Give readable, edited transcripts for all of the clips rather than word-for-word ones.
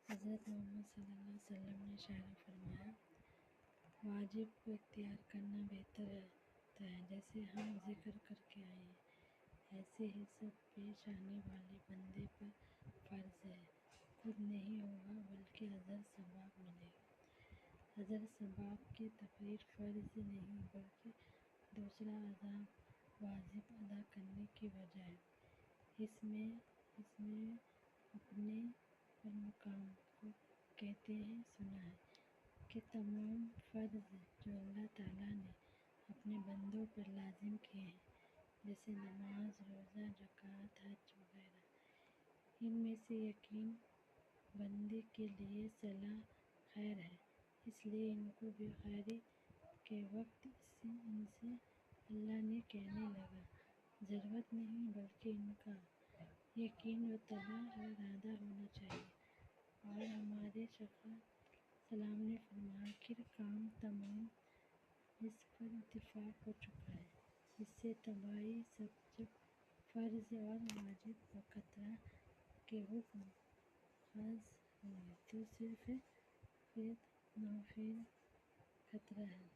حضرت محمد صلی اللہ علیہ وسلم نے اشارہ فرمایا، واجب کو اختیار کرنا بہتر ہوتا ہے۔ جیسے ہم ذکر کر کے آئے ہیں، ایسے ہی سب پیش آنے والے بندے پر فرض ہے۔ خود نہیں ہوگا بلکہ اجر ثواب ملے گا۔ اجر ثواب کی تقریر فرض نہیں بلکہ دوسرا واجب ادا کرنے کی وجہ ہے۔ اس میں اپنے پر مقام کو کہتے ہیں سنا ہے کہ تمام فرض جو اللہ تعالیٰ نے اپنے بندوں پر لازم کیے ہیں، جیسے نماز، روزہ، زکوٰۃ، حج وغیرہ، ان میں سے یقین بندے کے لیے صلاح خیر ہے، اس لیے ان کو بھی خیری کے وقت ان سے اللہ نے کہنے لگا، ضرورت نہیں بلکہ ان کا یقین و طلب اور ارادہ ہونا چاہیے۔ اور ہمارے سلام نے فرمایا، آخر کام تمام اس پر اتفاق ہو چکا ہے۔ اس سے تباہی جب فرض اور واجب بقدرہ کے حکم خاص ہوئے تو صرف پھر نوافل خطرہ ہے۔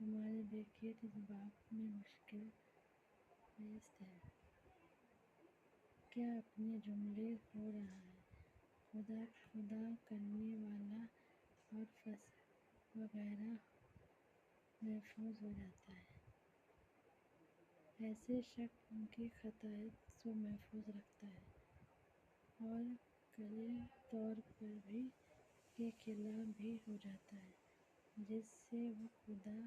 ہمارے بیکیت اس باب میں مشکل بیست ہے۔ کیا اپنے جملے ہو رہا ہے خدا کرنے والا اور فسق وغیرہ محفوظ ہو جاتا ہے۔ ایسے شخص ان کی خطائط سے محفوظ رکھتا ہے اور کلی طور پر بھی کے خلاف بھی ہو جاتا ہے، جس سے وہ خدا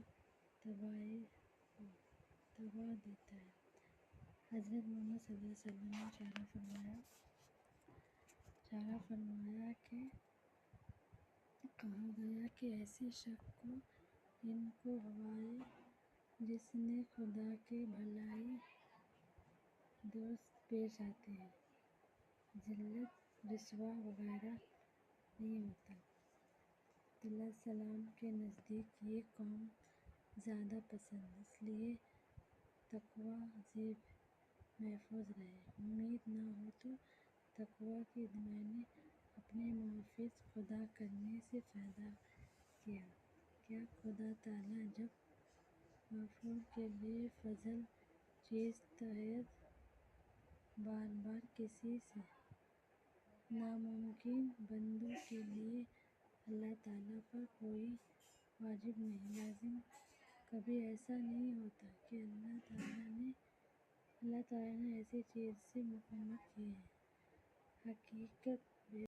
تباہ دیتا ہے۔ حضرت محمد صلی اللہ علیہ وسلم نے اشارہ فرمایا کہ کہا گیا کہ ایسے شخص کو ان کو ہوائے جس نے خدا کے بھلائی دوست پیش آتے ہیں، ذلت رسوا وغیرہ نہیں ہوتا۔ صلی اللہ علیہ وسلم کے نزدیک یہ قوم زیادہ پسند ہے، اس لیے تقویٰ زیب محفوظ رہے۔ امید نہ ہو تو تقویٰ کی میں نے اپنے محافظ خدا کرنے سے فائدہ کیا۔ کیا خدا تعالیٰ جب غفور کے لیے فضل چیز تحت بار بار کسی سے ناممکن بندوں کے لیے اللہ تعالیٰ پر کوئی واجب نہیں لازم، کبھی ایسا نہیں ہوتا کہ اللہ تعالیٰ نے ایسی چیز سے مقرر کیے ہیں۔ حقیقت